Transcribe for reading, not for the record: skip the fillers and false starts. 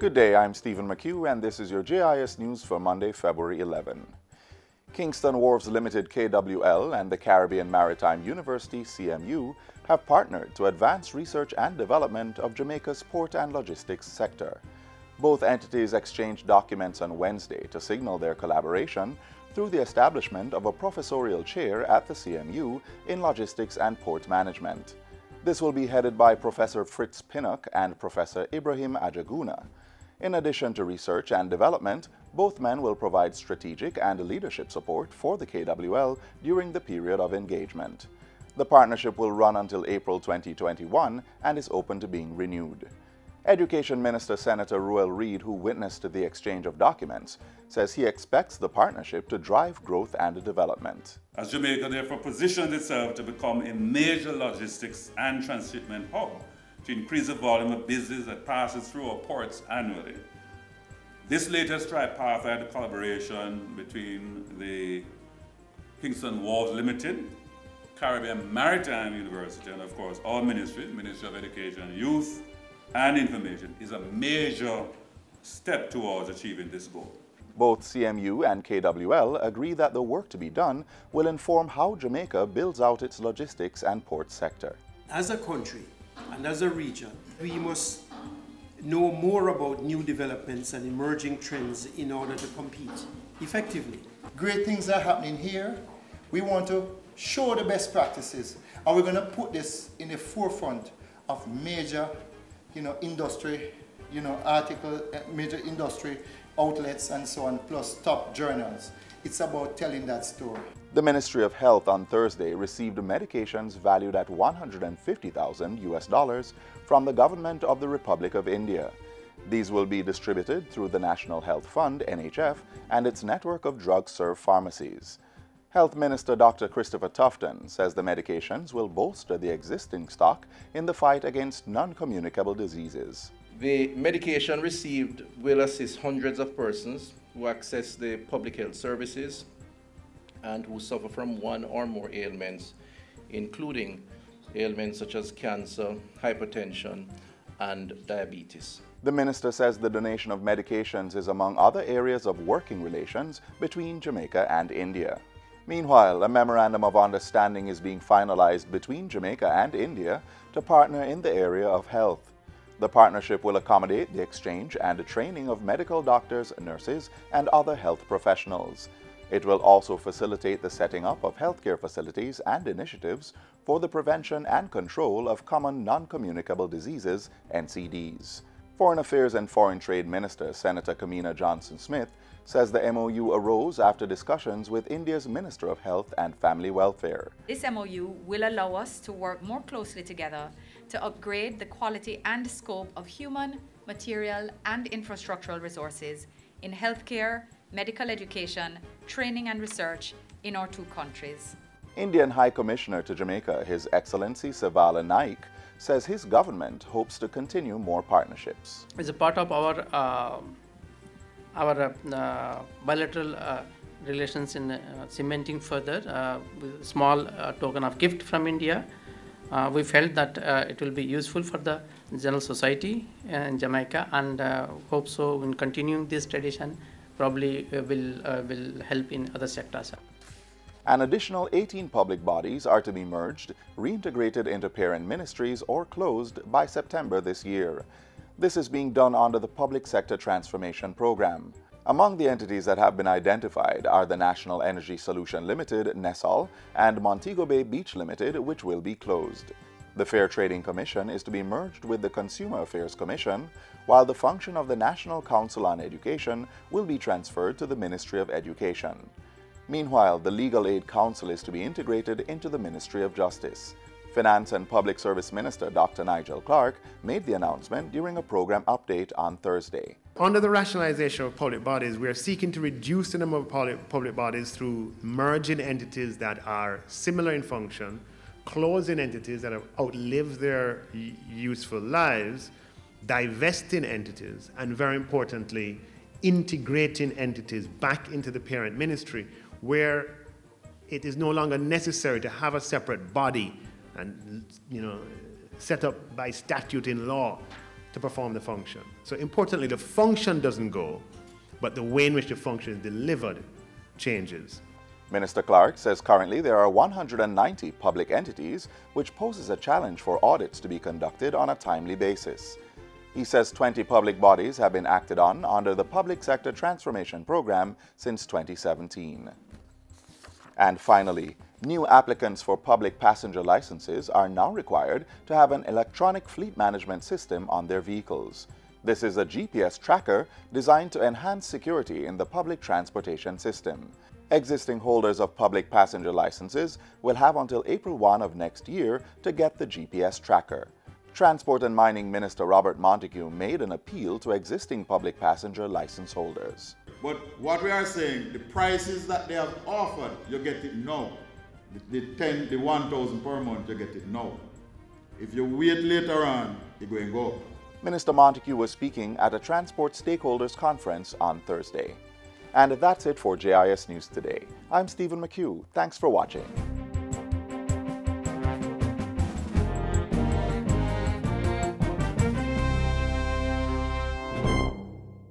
Good day, I'm Stephen McHugh, and this is your JIS News for Monday, February 11. Kingston Wharves Limited KWL and the Caribbean Maritime University CMU have partnered to advance research and development of Jamaica's port and logistics sector. Both entities exchanged documents on Wednesday to signal their collaboration through the establishment of a professorial chair at the CMU in logistics and port management. This will be headed by Professor Fritz Pinnock and Professor Ibrahim Ajaguna. In addition to research and development, both men will provide strategic and leadership support for the KWL during the period of engagement. The partnership will run until April 2021 and is open to being renewed. Education Minister Senator Ruel Reid, who witnessed the exchange of documents, says he expects the partnership to drive growth and development. As Jamaica therefore positions itself to become a major logistics and transshipment hub, to increase the volume of business that passes through our ports annually. This latest tripartite collaboration between the Kingston Wharves Limited, Caribbean Maritime University, and of course our ministry, Ministry of Education, Youth and Information, is a major step towards achieving this goal. Both CMU and KWL agree that the work to be done will inform how Jamaica builds out its logistics and port sector. As a country, and as a region, we must know more about new developments and emerging trends in order to compete effectively. Great things are happening here. We want to show the best practices, and we're going to put this in the forefront of major, industry, major industry outlets and so on, plus top journals. It's about telling that story. The Ministry of Health on Thursday received medications valued at $150,000 from the government of the Republic of India. These will be distributed through the National Health Fund, NHF, and its network of drug-serve pharmacies. Health Minister Dr. Christopher Tufton says the medications will bolster the existing stock in the fight against non-communicable diseases. The medication received will assist hundreds of persons who access the public health services and who suffer from one or more ailments, including ailments such as cancer, hypertension, and diabetes. The minister says the donation of medications is among other areas of working relations between Jamaica and India. Meanwhile, a memorandum of understanding is being finalized between Jamaica and India to partner in the area of health. The partnership will accommodate the exchange and training of medical doctors, nurses, and other health professionals. It will also facilitate the setting up of healthcare facilities and initiatives for the prevention and control of common non-communicable diseases, NCDs. Foreign Affairs and Foreign Trade Minister Senator Kamina Johnson-Smith says the MOU arose after discussions with India's Minister of Health and Family Welfare. This MOU will allow us to work more closely together to upgrade the quality and scope of human, material, and infrastructural resources in healthcare, medical education, training and research in our two countries. Indian High Commissioner to Jamaica, His Excellency Sevala Naik, says his government hopes to continue more partnerships. As a part of our bilateral relations in cementing further with a small token of gift from India, we felt that it will be useful for the general society in Jamaica, and hope so in continuing this tradition probably will help in other sectors. An additional 18 public bodies are to be merged, reintegrated into parent ministries, or closed by September this year. This is being done under the Public Sector Transformation Program. Among the entities that have been identified are the National Energy Solution Limited, NESOL, and Montego Bay Beach Limited, which will be closed. The Fair Trading Commission is to be merged with the Consumer Affairs Commission, while the function of the National Council on Education will be transferred to the Ministry of Education. Meanwhile, the Legal Aid Council is to be integrated into the Ministry of Justice. Finance and Public Service Minister Dr. Nigel Clark made the announcement during a program update on Thursday. Under the rationalization of public bodies, we are seeking to reduce the number of public bodies through merging entities that are similar in function, closing entities that have outlived their useful lives, divesting entities, and very importantly, integrating entities back into the parent ministry, where it is no longer necessary to have a separate body and set up by statute in law to perform the function. So importantly, the function doesn't go, but the way in which the function is delivered changes. Minister Clark says currently there are 190 public entities, which poses a challenge for audits to be conducted on a timely basis. He says 20 public bodies have been acted on under the Public Sector Transformation Program since 2017. And finally, new applicants for public passenger licenses are now required to have an electronic fleet management system on their vehicles. This is a GPS tracker designed to enhance security in the public transportation system. Existing holders of public passenger licenses will have until April 1 of next year to get the GPS tracker. Transport and Mining Minister Robert Montague made an appeal to existing public passenger license holders. But what we are saying, the prices that they have offered, you get it now. The 1,000 per month, you get it now. If you wait later on, you're going to go up. Minister Montague was speaking at a Transport Stakeholders Conference on Thursday. And that's it for JIS News Today. I'm Stephen McHugh. Thanks for watching.